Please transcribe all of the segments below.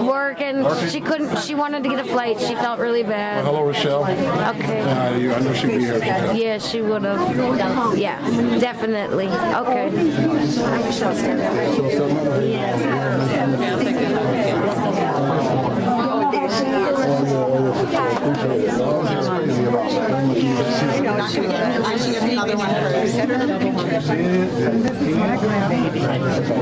Working. She wanted to get a flight. She felt really bad. Hello, Rochelle. Okay. I know she'd be here. Yeah, she would have. Yeah, definitely. Okay. Another one for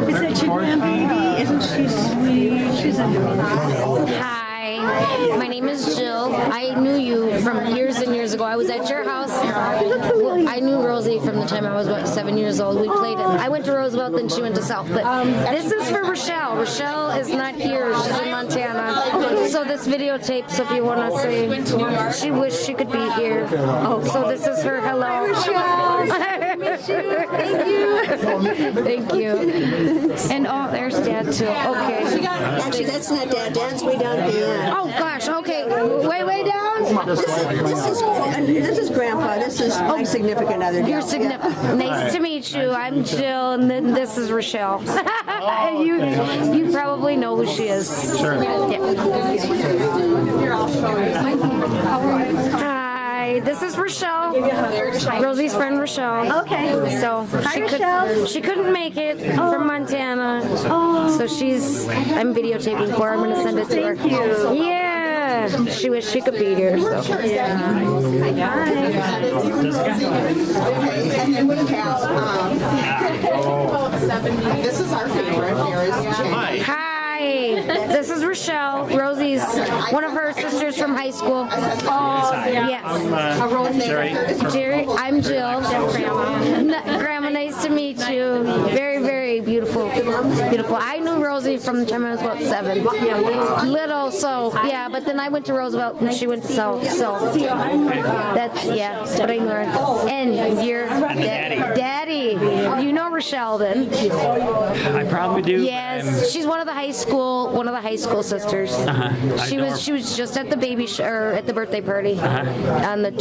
Is that your grandbaby? Isn't she sweet? She's adorable. Hi, my name is Jill. I knew you from years and years ago. I was at your house. I knew Rosie from the time I was about 7 years old. We played it. I went to Roosevelt, then she went to South. But this is for Rochelle. Rochelle is not here. She's in Montana. So this videotape, so if you want to say, she wished she could be here. Oh, so this is her hello. Rochelle. Thank you. Thank you. And oh, there's Dad too. Okay. Actually, that's not Dad. Dad's way down at the end. Oh gosh. Okay. Way down. This is Grandpa. This is my significant other. You're significant. Nice to meet you. I'm Jill, and then this is Rochelle. You probably know who she is. Sure. Yeah. Hi, this is Rochelle. Rosie's friend Rochelle. Okay. So Rochelle. she couldn't make it from Montana. So I'm videotaping for her. I'm going to send it to her. Thank you. Yeah. She wished she could be here. So. And then we have, this is our favorite. Here is Jane. Hi, this is Rochelle. Rosie's one of her sisters from high school. Yes. Jerry, I'm Jill. Grandma, nice to meet you. Very, very beautiful. Beautiful. I knew Rosie from the time I was about 7. Little, so yeah, but then I went to Roosevelt and she went to South. So that's, yeah, but I knew her. And your daddy. You know Rochelle then. I probably do. Yes, she's one of the high school sisters. She was just at the at the birthday party on the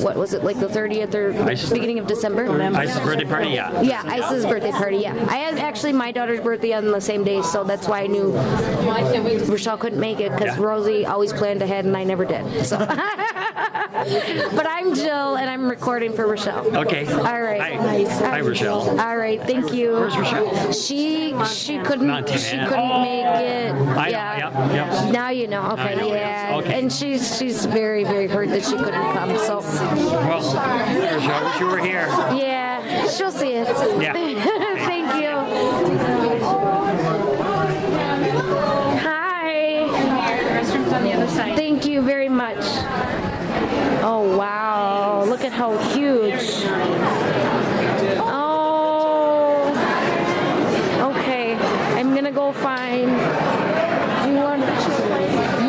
what was it, like the 30th or beginning of December? Ice's birthday party, yeah. Yeah, Ice's birthday party, yeah. I had actually my daughter's birthday on the same day, so that's why I knew Rochelle couldn't make it, because Rosie always planned ahead and I never did. So. But I'm Jill and I'm recording for Rochelle. Okay. All right. Hi, Rochelle. All right, thank you. Where's Rochelle? She couldn't make it. Yep. Now you know. Okay, yeah. Okay. And she's very, very hurt that she couldn't come. So. Well, Rochelle, I wish you were here. Yeah, she'll see it. Yeah. Thank you. Hi. Restrooms on the other side. Thank you very much. Oh wow! Look at how huge. Oh. Okay, I'm gonna go find. Do you want?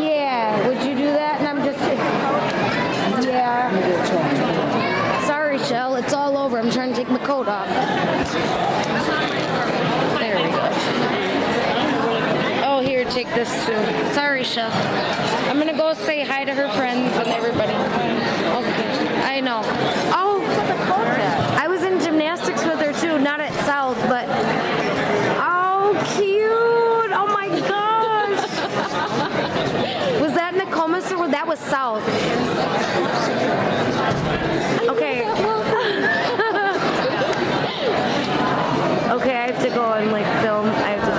Yeah. Would you do that? And I'm just. Yeah. Sorry, Shell. It's all over. I'm trying to take my coat off. There we go. Oh, here, take this too. Sorry, Shell. I'm gonna go say hi to her friends and everybody. Okay. I know. Oh, I was in gymnastics with her too. Not at South, but. Oh, cute. Oh my gosh. Was that Nokomis or that was South? Okay. Okay, I have to go and like film. I have to.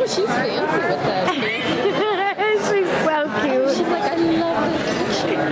She's fancy with that. She's so cute. She's like, I love this picture.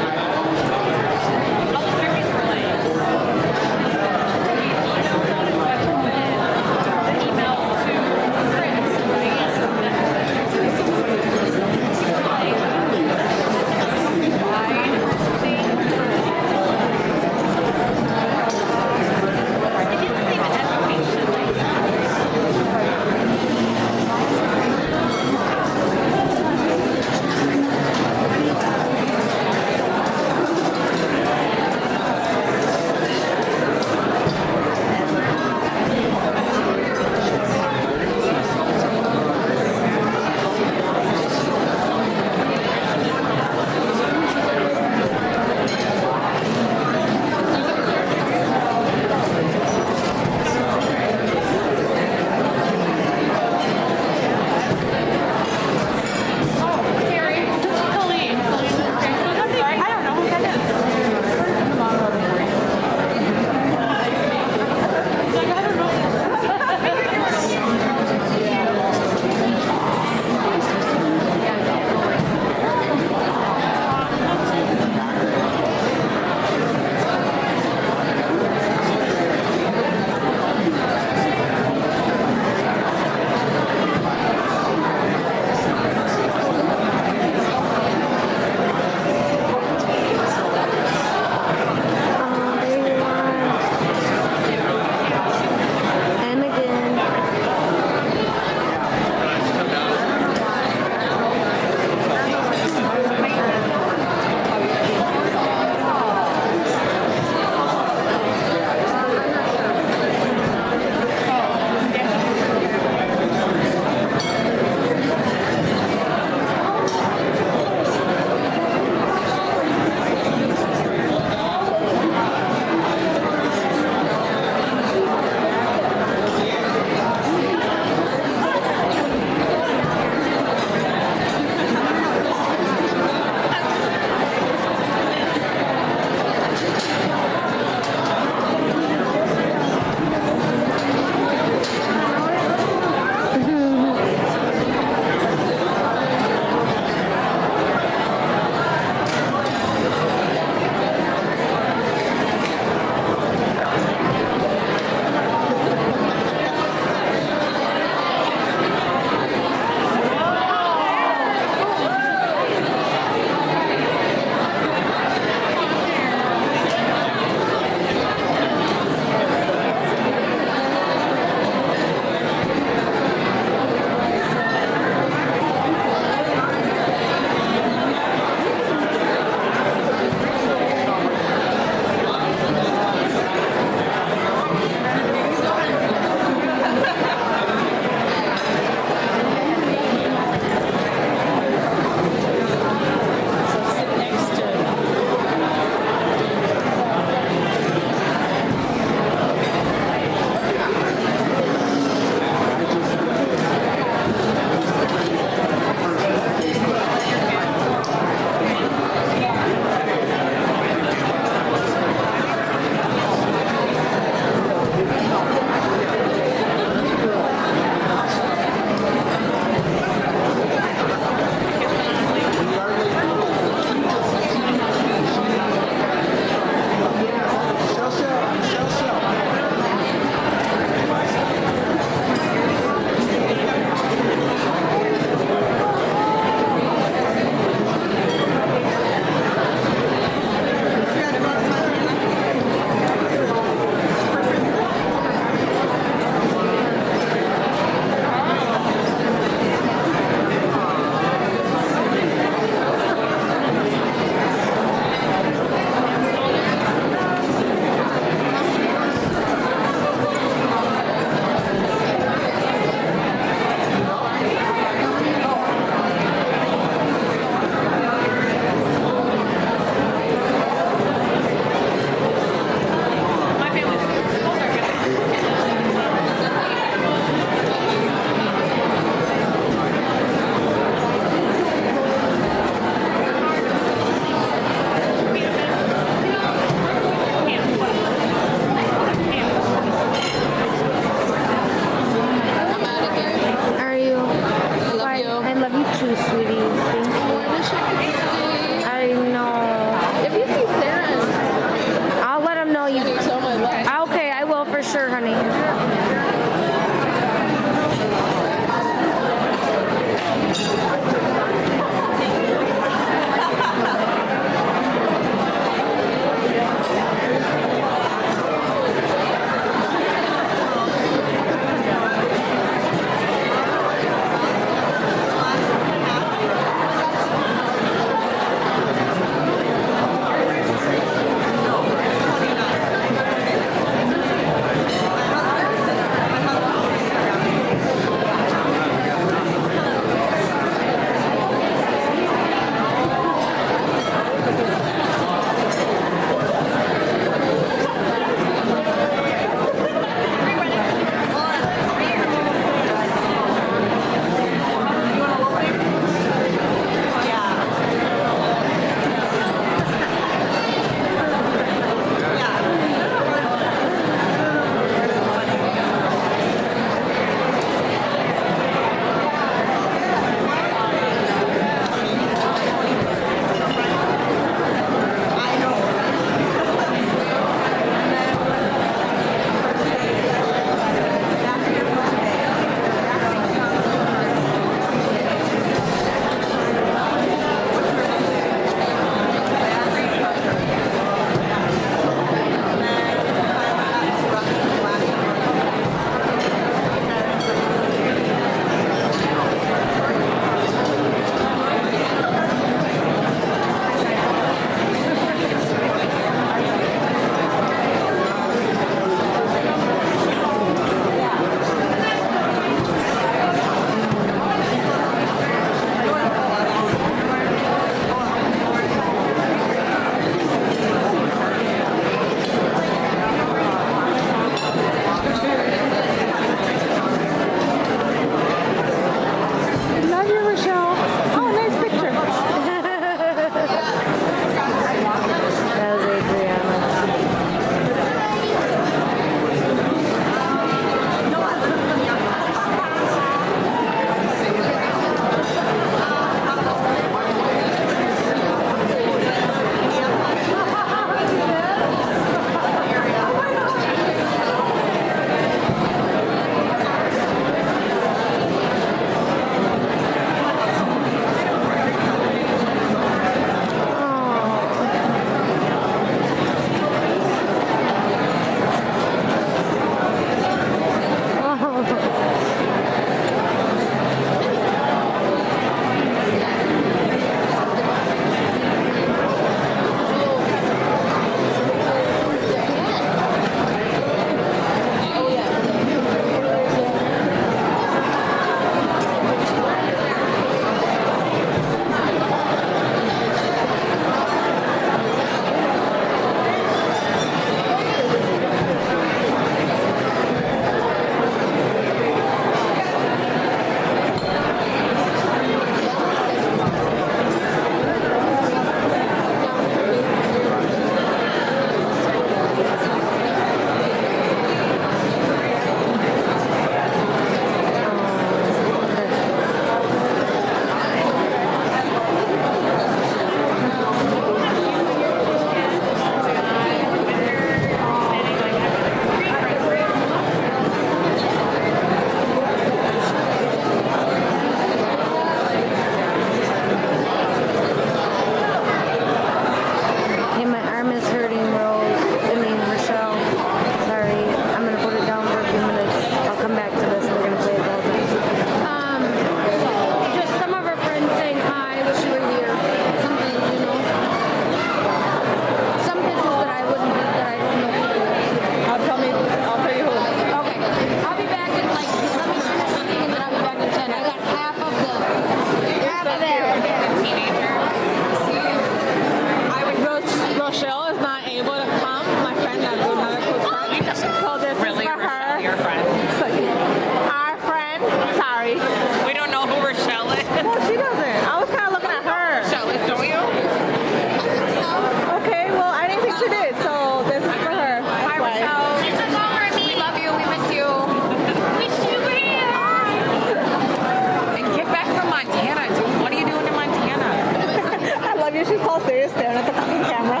posters staring at the camera.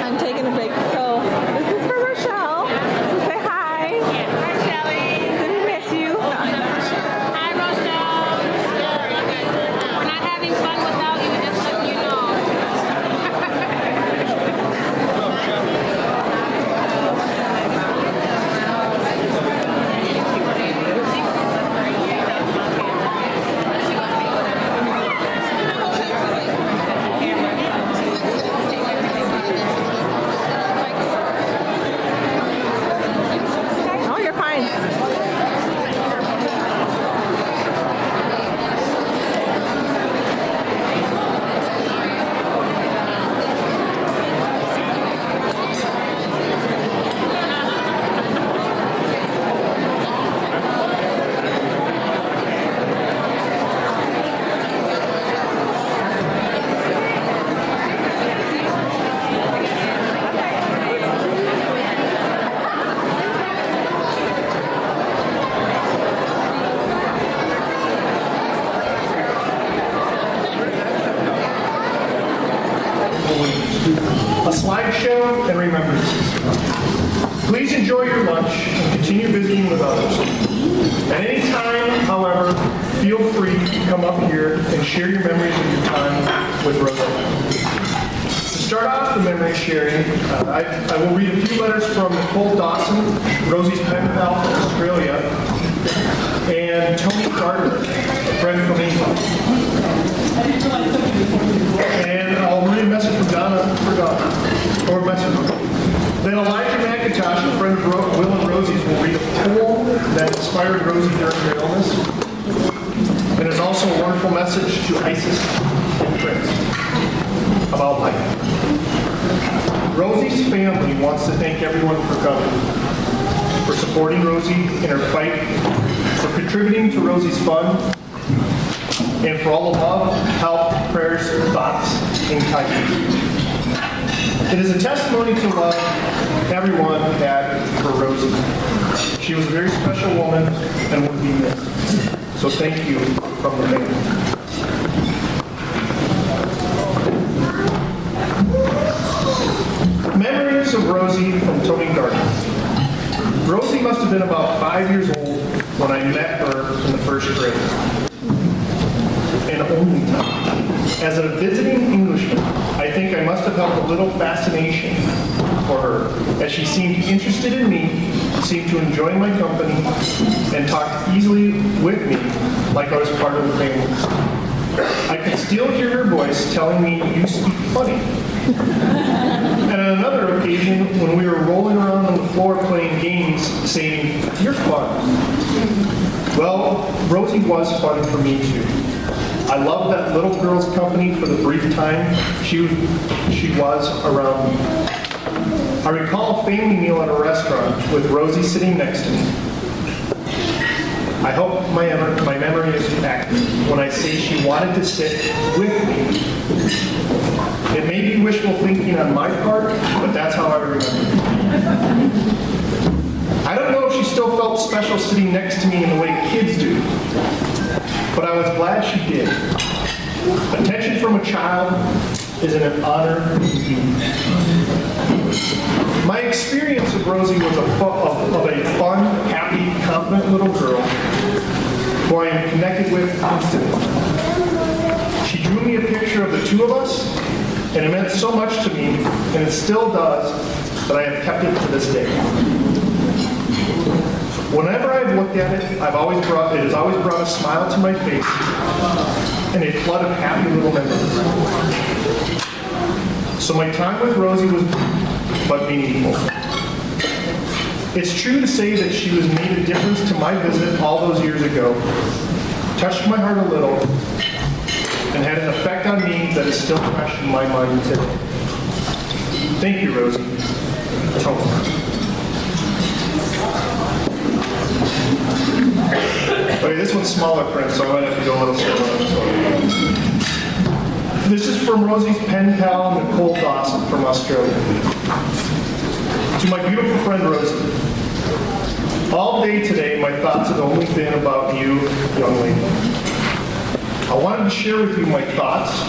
I'm taking a break. So this is for Rochelle. So say hi. Hi, Shelly. Did we miss you? Hi, Rochelle. We're not having fun without you, just letting you know. Oh, you're fine. A slideshow and remembrances. Please enjoy your lunch and continue visiting with others. At any time, however, feel free to come up here and share your memories of your time with Rosie. To start off the memory sharing, I will read a few letters from Nicole Dawson, Rosie's pen pal from Australia, and Tony Gardner, a friend from England. And I'll read a message from Donna for Donna, or a message from Then Elijah McIntosh, a friend of Will and Rosie's, will read a poem that inspired Rosie during her illness. And there's also a wonderful message to Isis and Prince about life. Rosie's family wants to thank everyone for coming, for supporting Rosie in her fight, for contributing to Rosie's fund, and for all the love, help, prayers, thoughts, and kindness. It is a testimony to love everyone had for Rosie. She was a very special woman and would be missed. So thank you from the family. Memories of Rosie from Tony Gardner. Rosie must have been about 5 years old when I met her in the first grade. And only time. As a visiting Englishman, I think I must have felt a little fascination for her, as she seemed interested in me, seemed to enjoy my company, and talked easily with me like I was part of the family. I could still hear her voice telling me, "You speak funny." And on another occasion, when we were rolling around on the floor playing games, saying, "You're fun." Well, Rosie was fun for me too. I loved that little girl's company for the brief time she was around me. I recall a family meal at a restaurant with Rosie sitting next to me. I hope my memory is accurate when I say she wanted to sit with me. It may be wishful thinking on my part, but that's how I remember. I don't know if she still felt special sitting next to me in the way kids do, but I was glad she did. Attention from a child is an honor indeed. My experience of Rosie was of a fun, happy, confident little girl who I am connected with instantly. She drew me a picture of the two of us, and it meant so much to me, and it still does, that I have kept it to this day. Whenever I've looked at it, it has always brought a smile to my face and a flood of happy little memories. So my time with Rosie was but meaningful. It's true to say that she was made a difference to my visit all those years ago, touched my heart a little, and had an effect on me that is still fresh in my mind today. Thank you, Rosie. Tony. Okay, this one's smaller print, so I might have to go a little slower on this one. This is from Rosie's pen pal, Nicole Dawson from Australia. To my beautiful friend Rosie. All day today, my thoughts have only been about you, young lady. wanted to share with you my thoughts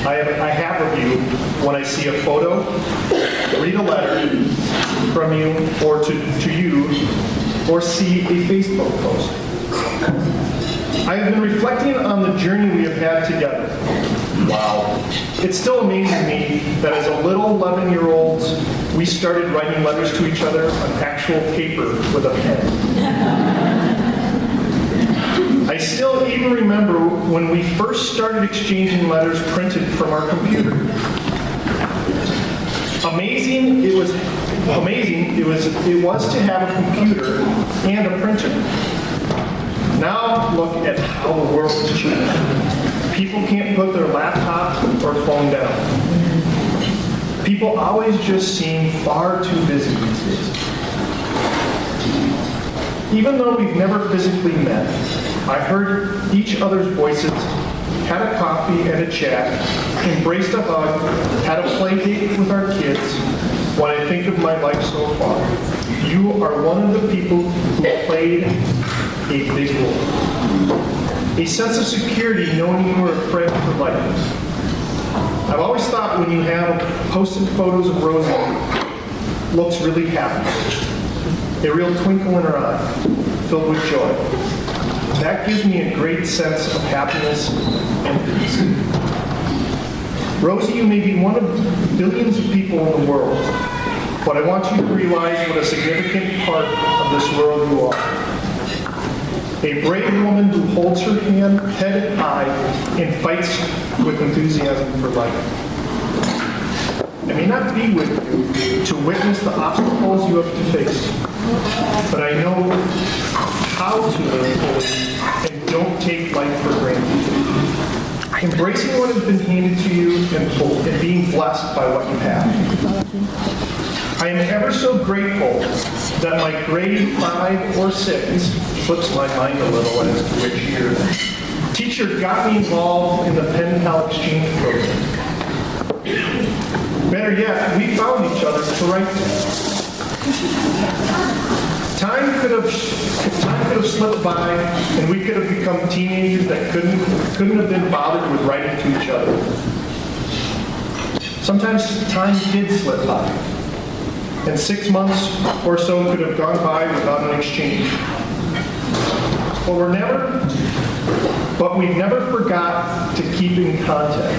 I have of you when I see a photo, read a letter from you or to you, or see a Facebook post. I have been reflecting on the journey we have had together. Wow. It still amazes me that as a little 11-year-olds, we started writing letters to each other on actual paper with a pen. I still even remember when we first started exchanging letters printed from our computer. Amazing it was to have a computer and a printer. Now look at how the world has changed. People can't put their laptop or phone down. People always just seem far too busy these days. Even though we've never physically met, I heard each other's voices, had a coffee and a chat, embraced a hug, had a play date with our kids. When I think of my life so far, you are one of the people who played a big role. A sense of security knowing you were a friend for life. I've always thought when you have posted photos of Rosie, looks really happy. A real twinkle in her eye, filled with joy. That gives me a great sense of happiness and peace. Rosie, you may be one of billions of people in the world, but I want you to realize what a significant part of this world you are. A brave woman who holds her head high and fights with enthusiasm for life. I may not be with you to witness the obstacles you have to face, but I know how to live fully and don't take life for granted. Embracing what has been handed to you and being blessed by what you have. I am ever so grateful that my grade 5 or 6, slips my mind a little as to which year, teacher got me involved in the pen pal exchange program. Better yet, we found each other to write to. Time could have slipped by, and we could have become teenagers that couldn't have been bothered with writing to each other. Sometimes time did slip by, and 6 months or so could have gone by without an exchange. But we've never forgot to keep in contact.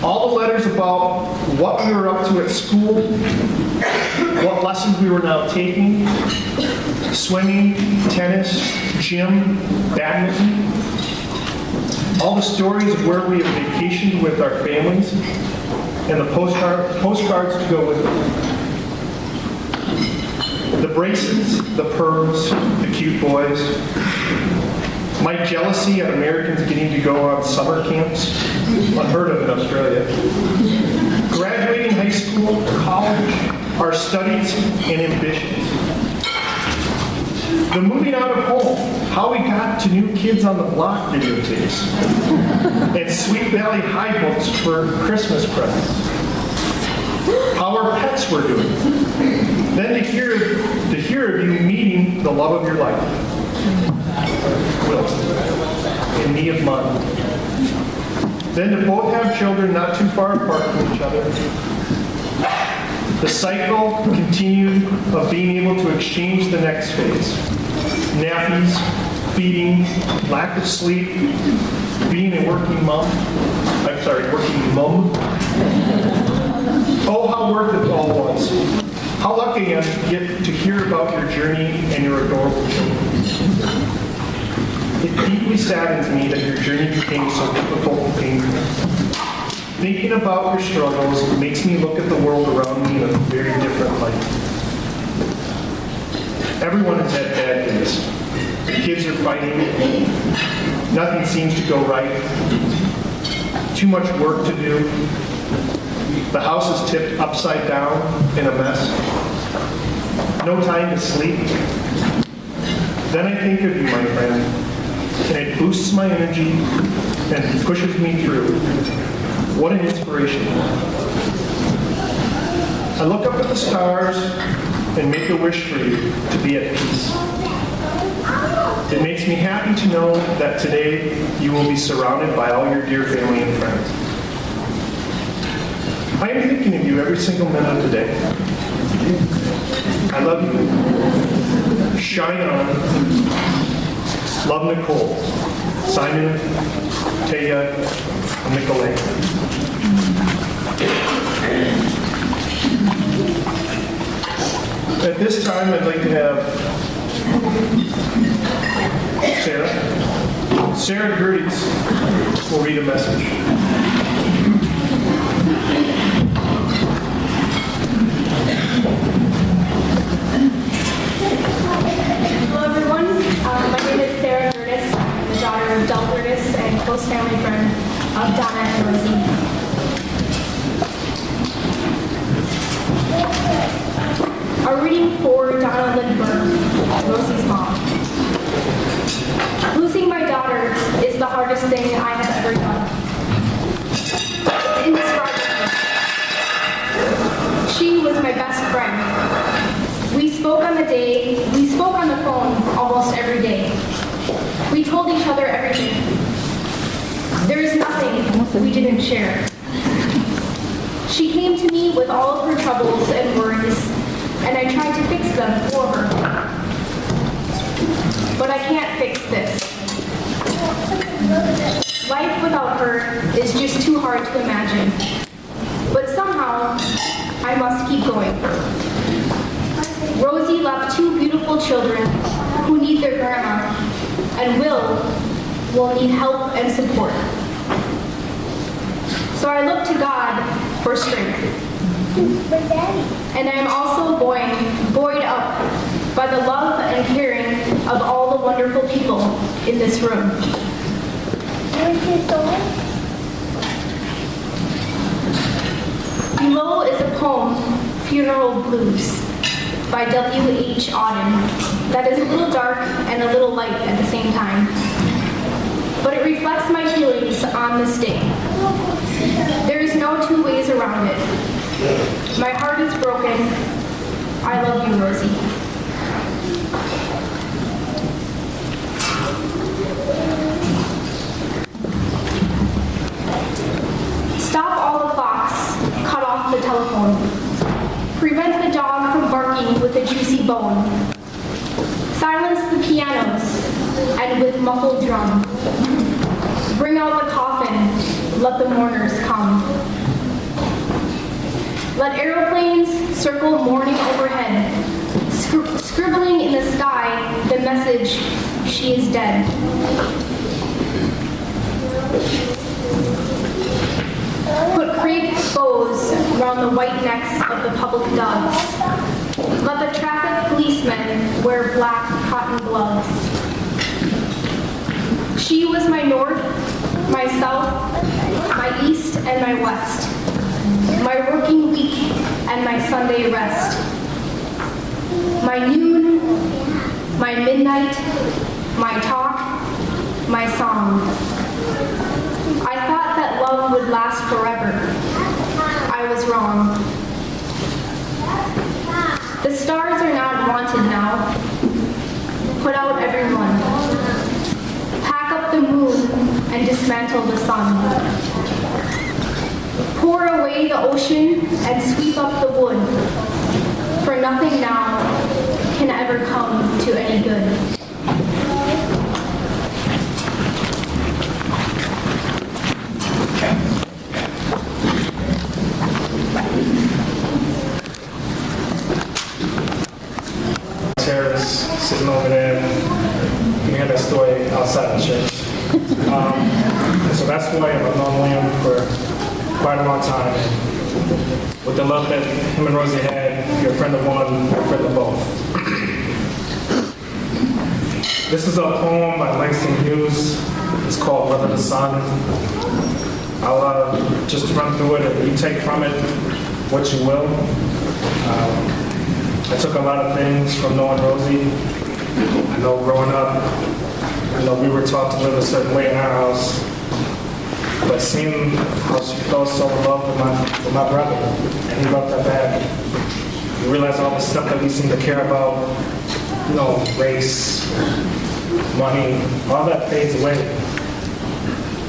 All the letters about what we were up to at school, what lessons we were now taking, swimming, tennis, gym, badminton, all the stories of where we have vacationed with our families, and the postcards to go with it. The braces, the perms, the cute boys. My jealousy at Americans getting to go on summer camps, unheard of in Australia. Graduating high school, college, our studies and ambitions. The moving out of home, how we got to New Kids on the Block videotapes, and Sweet Valley High books for Christmas presents. How our pets were doing. Then to hear of you meeting the love of your life, Will, and me of mine. Then to both have children not too far apart from each other. The cycle continued of being able to exchange the next phase. Nappies, feeding, lack of sleep, being a working mom. Oh, how worth it all was. How lucky I am to get to hear about your journey and your adorable children. It deeply saddens me that your journey became so difficult and painful. Thinking about your struggles makes me look at the world around me in a very different light. Everyone has had bad days. The kids are fighting. Nothing seems to go right. Too much work to do. The house is tipped upside down in a mess. No time to sleep. Then I think of you, my friend, and it boosts my energy and pushes me through. What an inspiration. I look up at the stars and make a wish for you to be at peace. It makes me happy to know that today you will be surrounded by all your dear family and friends. I am thinking of you every single minute of the day. I love you. Shine on. Love, Nicole. Simon, Taya, and Nicolay. At this time, I'd like to have Sarah Gerdes will read a message. Hello everyone, my name is Sarah Gerdes. I'm the daughter of Del Gerdes and close family friend of Donna and Rosie. A reading for Donna Lindberg, Rosie's mom. Losing my daughter is the hardest thing I have ever done. It's indescribable. She was my best friend. We spoke on the phone almost every day. We told each other everything. There is nothing we didn't share. She came to me with all of her troubles and worries, and I tried to fix them for her. But I can't fix this. Life without her is just too hard to imagine. But somehow, I must keep going. Rosie left two beautiful children who need their grandma and will need help and support. So I look to God for strength. And I am also buoyed up by the love and caring of all the wonderful people in this room. Below is a poem, Funeral Blues, by W.H. Auden, that is a little dark and a little light at the same time. But it reflects my feelings on this day. There is no two ways around it. My heart is broken. I love you, Rosie. Stop all the clocks. Cut off the telephone. Prevent the dog from barking with a juicy bone. Silence the pianos and with muffled drum. Bring out the coffin, let the mourners come. Let aeroplanes circle mourning overhead, scribbling in the sky the message, she is dead. Put crepe bows around the white necks of the public doves. Let the traffic policemen wear black cotton gloves. She was my north, my south, my east, and my west. My working week and my Sunday rest. My noon, my midnight, my talk, my song. I thought that love would last forever. I was wrong. The stars are not wanted now. Put out everyone. Pack up the moon and dismantle the sun. Pour away the ocean and sweep up the wood. For nothing now can ever come to any good. Sarah's sitting over there. We had that story outside the church. So that's who I am. I've known William for quite a long time. With the love that him and Rosie had, you're a friend of one, you're a friend of both. This is a poem by Langston Hughes. It's called Brother the Sun. I'll just run through it and you take from it what you will. I took a lot of things from knowing Rosie. I know growing up, I know we were taught to live a certain way in our house. But seeing how she fell so in love with my brother, and he loved her back, you realize all the stuff that we seem to care about, race, money, all that fades away.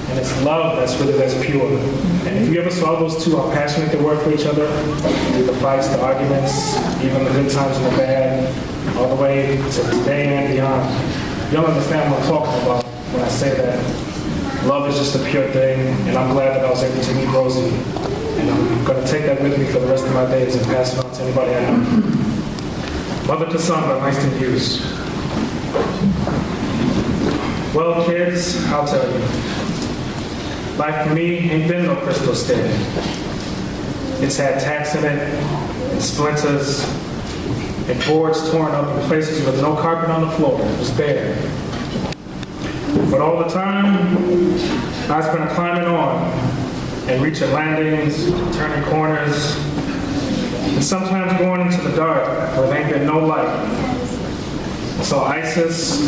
And it's love that's pure. And if you ever saw those two, how passionate they were for each other, through the fights, the arguments, even the good times and the bad, all the way to today and beyond. You'll understand what I'm talking about when I say that love is just a pure thing, and I'm glad that I was able to meet Rosie. And I'm going to take that with me for the rest of my days and pass it on to anybody I know. Mother to son, but nice to use. Well, kids, I'll tell you. Life for me ain't been no crystal stair. It's had tacks in it, and splinters, and boards torn up in places with no carpet on the floor. It was bare. But all the time, I've been climbing on and reaching landings, turning corners, and sometimes going into the dark where there ain't been no light. So ISIS,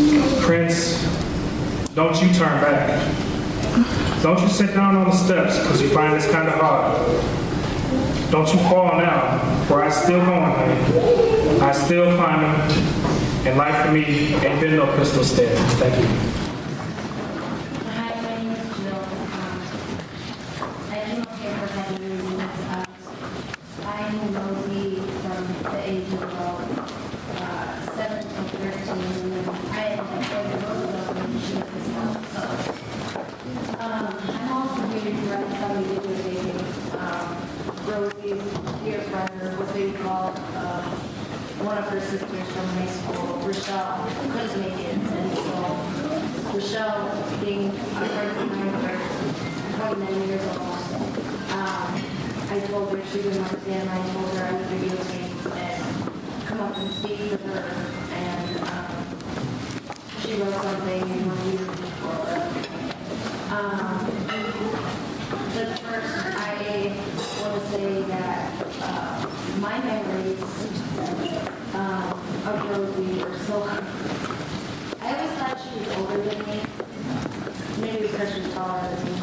Prince, don't you turn back. Don't you sit down on the steps because you find this kind of hard. Don't you fall now, for I still going, honey. I still climbing, and life for me ain't been no crystal stair. Thank you. Hi, my name is Jill. I came up here for 7 reasons. I knew Rosie from the age of 7 to 13, and I had Rosie when she was this young. I'm also here to direct somebody videotaping Rosie's dear friend, or what they call one of her sisters from high school, Rochelle, couldn't make it, and so Rochelle, being a friend of mine for 29 years almost, I told her she didn't understand. I told her I would videotape and come up and speak with her, and she wrote something and we're here for her. But first, I want to say that my memories of Rosie were so... I always thought she was older than me. Maybe because she's taller than me.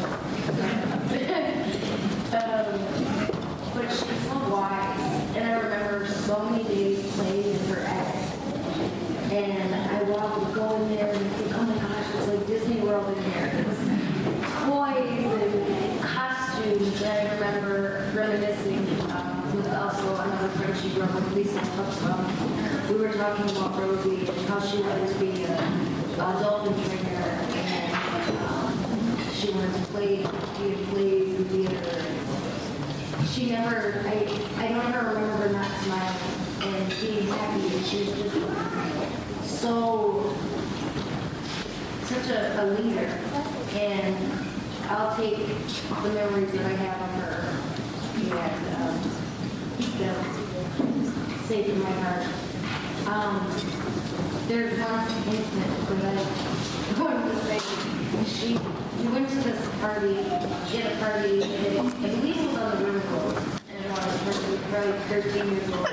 But she's so wise. And I remember so many days playing in her attic. And I would go in there and think, oh my gosh, it's like Disney World in here. It was toys and costumes. And I remember reminiscing with also another friend she grew up with, Lisa. We were talking about Rosie and how she wanted to be a dolphin trainer, and she wanted to play plays in theater. She never, I don't ever remember her not smiling and being happy. She was just such a leader, and I'll take the memories that I have of her and keep them safe in my heart. There's one incident that I wanted to say. We went to this party, she had a party, and I believe it was on the river road, and I was probably 13 years old.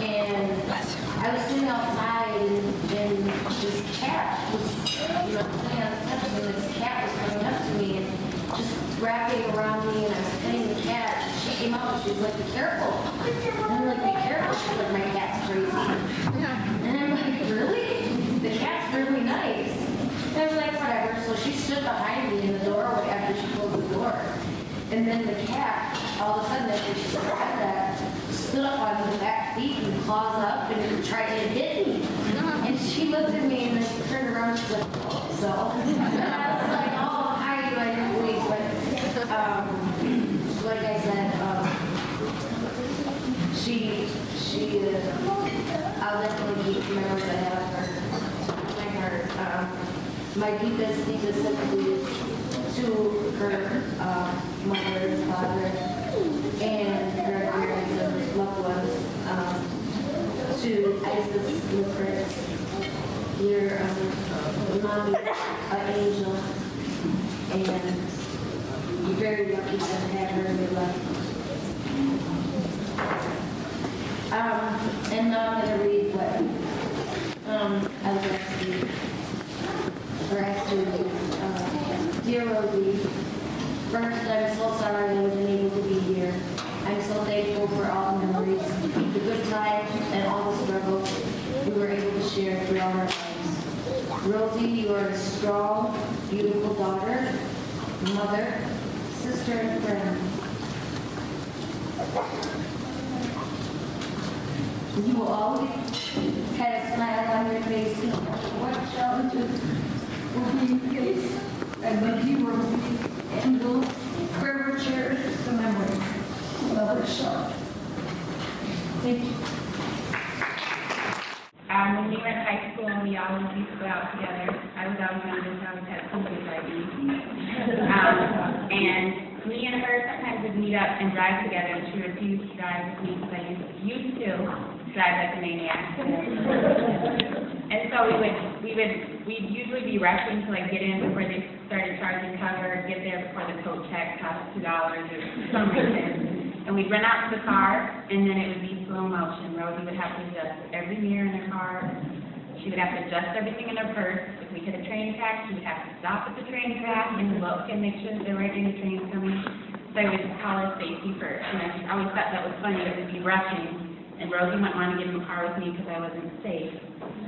And I was sitting outside, and this cat was, sitting on the steps, and this cat was coming up to me and just wrapping around me, and I was petting the cat. She came out and she was like, "Be careful." And I'm like, "Be careful." She's like, "My cat's crazy." And I'm like, "Really? The cat's really nice." And I was like, whatever. So she stood behind me in the doorway after she closed the door. And then the cat, all of a sudden, after she said that, stood up on the back feet and claws up and tried to hit me. And she looked at me and then turned around and she's like, "Oh, so." And I was like, "Oh, hi, I didn't believe." But like I said, I'll definitely keep memories I have of her in my heart. My deepest sympathy is to her mother, father, and her parents and loved ones. To Isis, the Prince, your mommy, an angel, and you're very lucky to have her in your life. And now I'm going to read what I was asked to read. Dear Rosie, first, I'm so sorry I wasn't able to be here. I'm so thankful for all the memories, the good times, and all the struggles we were able to share throughout our lives. Rosie, you are a strong, beautiful daughter, mother, sister, and friend. You will always have a smile on your face, no matter what challenges will be faced. I love you, Rosie, and will forever cherish the memory of Rochelle. Thank you. When we were in high school, we always used to go out together. I was always young and always had somebody like me. And me and her sometimes would meet up and drive together, and she refused to drive with me because I used to drive like a maniac. And so we'd usually be rushing to like get in before they started charging cover, get there before the coat check cost $2 or some reason. And we'd run out to the car, and then it would be slow motion. Rosie would have to adjust every mirror in her car. She would have to adjust everything in her purse. If we hit a train track, she would have to stop at the train track and look and make sure that there weren't any trains coming. So I would call her safety first. And I always thought that was funny that we'd be rushing, and Rosie wouldn't want to get in the car with me because I wasn't safe.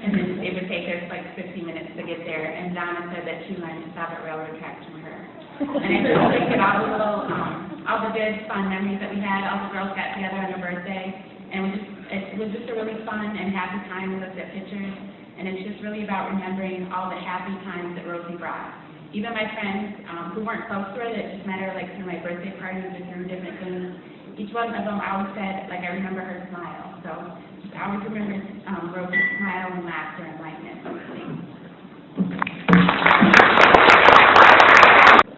And then it would take her like 50 minutes to get there. And Donna said that she learned to stop at railroad tracks from her. And I just think that all the good, fun memories that we had, all the girls got together on her birthday, and it was just a really fun and happy time. We looked at pictures, and it's just really about remembering all the happy times that Rosie brought. Even my friends who weren't close to her, that just met her like through my birthday parties or through different things, each one of them always said, like, I remember her smile. So I always remember Rosie's smile and laughter and lightness.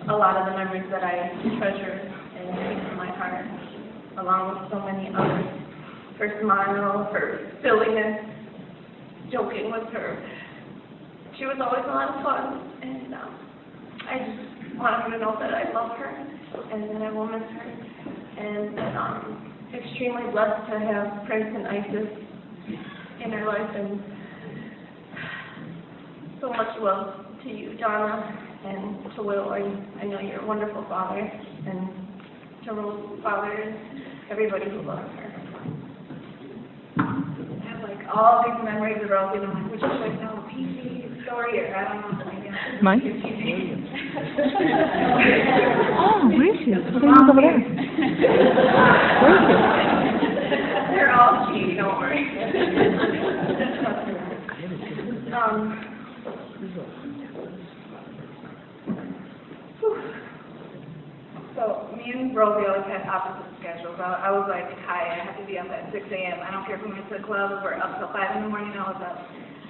A lot of the memories that I treasure and keep in my heart, along with so many others. Her smile, her silliness, joking with her. She was always a lot of fun, and I just want her to know that I love her and that I will miss her. And that I'm extremely blessed to have Prince and Isis in her life, and so much love to you, Donna. And to Will, I know you're a wonderful father, and to Rose's father and everybody who loves her. I have like all these memories of Rosie, and I'm like, would you like to tell a PC story, or I don't know, maybe I'll Mine? give PC. Oh, where is she? She's over there. Where is she? They're all cheating, don't worry. So me and Rosie always had opposite schedules. I was like, hi, I have to be up at 6 a.m. I don't care if we went to the club, we're up till 5 in the morning, I was up.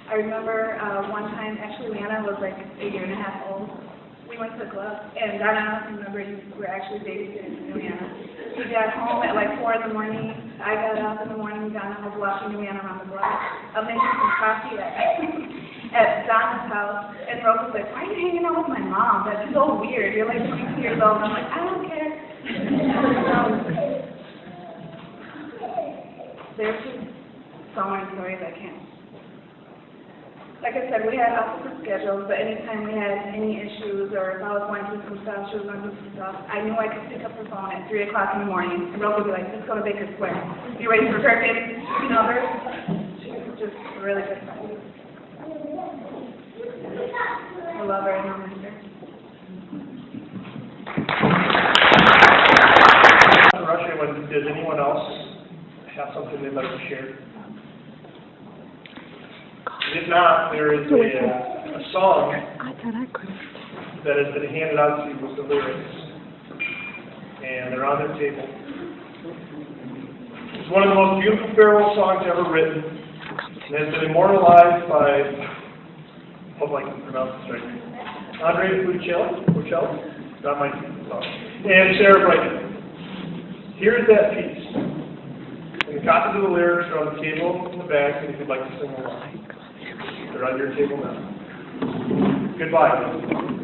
I remember one time, actually Leanna was like a year and a half old. We went to the club, and Donna, remember, you were actually babysitting Leanna. We got home at like 4 in the morning. I got up in the morning, Donna was watching Leanna around the block. I'm making some coffee at Donna's house, and Rose was like, why are you hanging out with my mom? That's so weird. You're like 22 years old. And I'm like, I don't care. There's just so many stories I can't. Like I said, we had opposite schedules, but anytime we had any issues, or if I was going through some stuff, she was going through some stuff, I knew I could pick up the phone at 3 o'clock in the morning, and Rose would be like, let's go to Baker Square. You ready for breakfast? You know her? She was just a really good friend. I love her and I miss her. Russia, does anyone else have something they'd like to share? If not, there is a song that has been handed out to you with the lyrics, and they're on their table. It's one of the most beautiful farewell songs ever written, and has been immortalized by, hope I can pronounce this right, Andre Bocelli, that might be the song, and Sarah Brightman. Here's that piece. And the copies of the lyrics are on the table in the back, and if you'd like to sing along. They're on your table now. Goodbye.